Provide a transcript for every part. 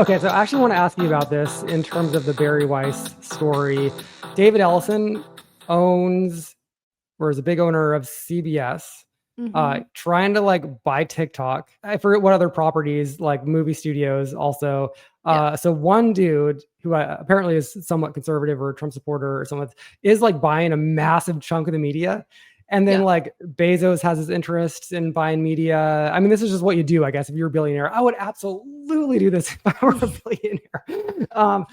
Okay, so I actually want to ask you about this in terms of the Bari Weiss story. David Ellison owns, or is a big owner of CBS, trying to like buy TikTok. I forget what other properties, like movie studios also. Yeah. So one dude who apparently is somewhat conservative or a Trump supporter or something is like buying a massive chunk of the media. And then Yeah. like Bezos has his interests in buying media. I mean, this is just what you do, I guess, if you're a billionaire. I would absolutely do this if I were a billionaire.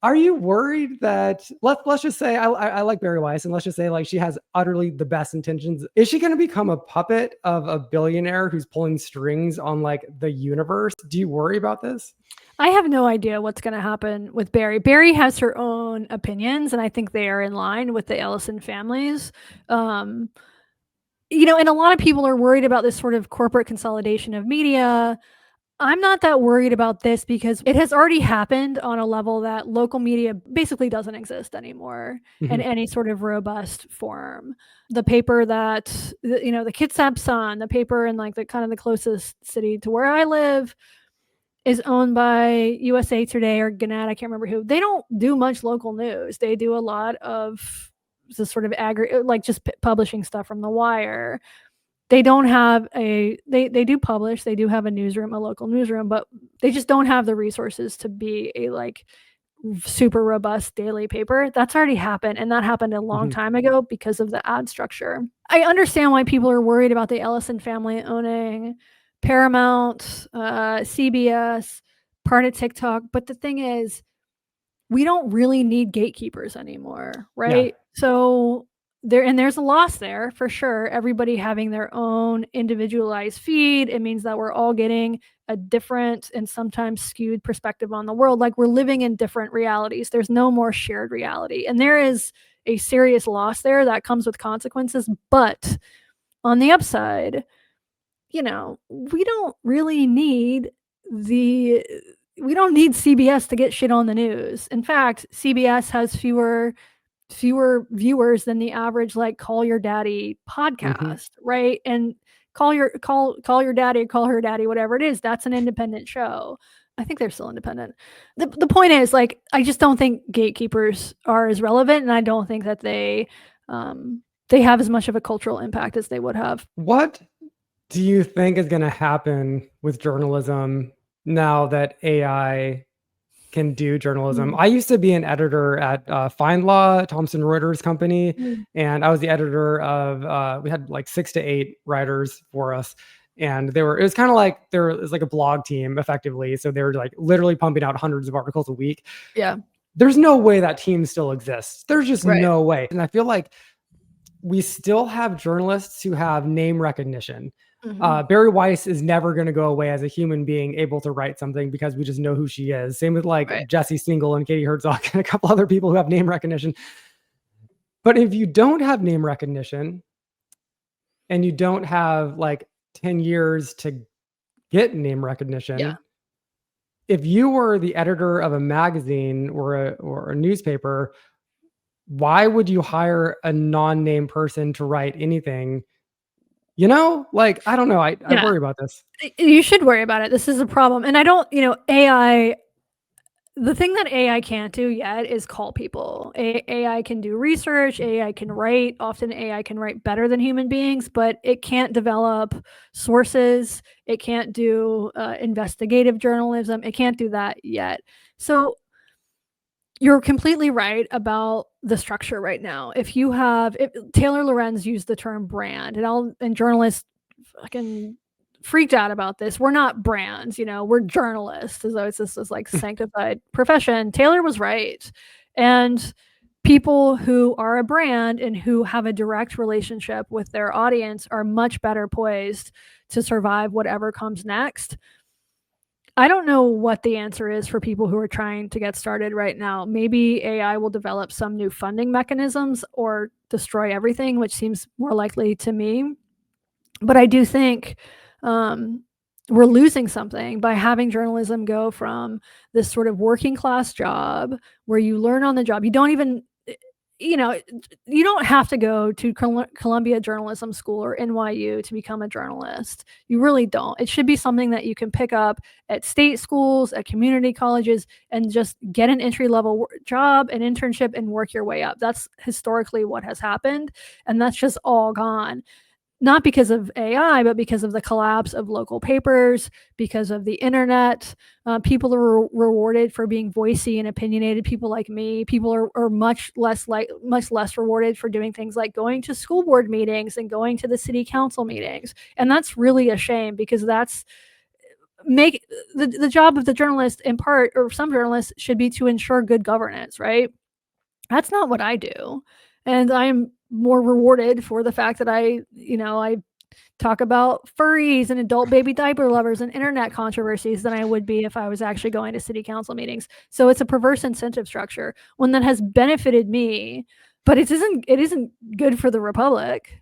Are you worried that let's just say I like Bari Weiss, and let's just say like she has utterly the best intentions? Is she going to become a puppet of a billionaire who's pulling strings on like the universe? Do you worry about this? I have no idea what's going to happen with Bari. Bari has her own opinions, and I think they are in line with the Ellison families. And a lot of people are worried about this sort of corporate consolidation of media. I'm not that worried about this because it has already happened on a level that local media basically doesn't exist anymore in any sort of robust form. The paper that, the Kitsap Sun, the paper in like the kind of the closest city to where I live, is owned by USA Today or Gannett, I can't remember who. They don't do much local news. They do a lot of the sort of like just publishing stuff from The Wire. They don't have they do publish, they do have a newsroom, a local newsroom, but they just don't have the resources to be a like super robust daily paper. That's already happened, and that happened a long time ago because of the ad structure. I understand why people are worried about the Ellison family owning Paramount, CBS, part of TikTok, but the thing is, we don't really need gatekeepers anymore, right? Yeah. So there's a loss there for sure. Everybody having their own individualized feed, it means that we're all getting a different and sometimes skewed perspective on the world. Like we're living in different realities. There's no more shared reality. And there is a serious loss there that comes with consequences. But on the upside, we don't really need CBS to get shit on the news. In fact, CBS has fewer viewers than the average like Call Your Daddy podcast, right? And call your daddy or call her daddy, whatever it is, that's an independent show. I think they're still independent. The point is, like, I just don't think gatekeepers are as relevant, and I don't think that they have as much of a cultural impact as they would have. What do you think is going to happen with journalism now that AI can do journalism? I used to be an editor at FindLaw, Thomson Reuters company, and I was the editor of. We had like 6 to 8 writers for us, and it was kind of like it was like a blog team effectively. So they were like literally pumping out hundreds of articles a week. Yeah. There's no way that team still exists. There's just Right. no way, and I feel like we still have journalists who have name recognition. Bari Weiss is never going to go away as a human being able to write something because we just know who she is. Same with like Jesse Singal and Katie Herzog and a couple other people who have name recognition. But if you don't have name recognition and you don't have like 10 years to get name recognition, if you were the editor of a magazine or a newspaper, why would you hire a non-name person to write anything? Like, I don't know. I worry about this. You should worry about it. This is a problem. And I don't, AI, the thing that AI can't do yet is call people. AI can do research, AI can write. Often AI can write better than human beings, but it can't develop sources. It can't do investigative journalism. It can't do that yet. So you're completely right about the structure right now. If Taylor Lorenz used the term brand, and journalists fucking freaked out about this. We're not brands, we're journalists, as though it's this like sanctified profession. Taylor was right. And people who are a brand and who have a direct relationship with their audience are much better poised to survive whatever comes next. I don't know what the answer is for people who are trying to get started right now. Maybe AI will develop some new funding mechanisms or destroy everything, which seems more likely to me. But I do think we're losing something by having journalism go from this sort of working class job where you learn on the job. You don't even, you know, you don't have to go to Columbia Journalism School or NYU to become a journalist. You really don't. It should be something that you can pick up at state schools, at community colleges, and just get an entry-level job, an internship, and work your way up. That's historically what has happened, and that's just all gone. Not because of AI, but because of the collapse of local papers, because of the internet. People are rewarded for being voicey and opinionated. People like me, people are much less rewarded for doing things like going to school board meetings and going to the city council meetings. And that's really a shame, because that's make the job of the journalist, in part, or some journalists, should be to ensure good governance, right? That's not what I do. And I'm more rewarded for the fact that I talk about furries and adult baby diaper lovers and internet controversies than I would be if I was actually going to city council meetings. So it's a perverse incentive structure, one that has benefited me, but it isn't good for the republic.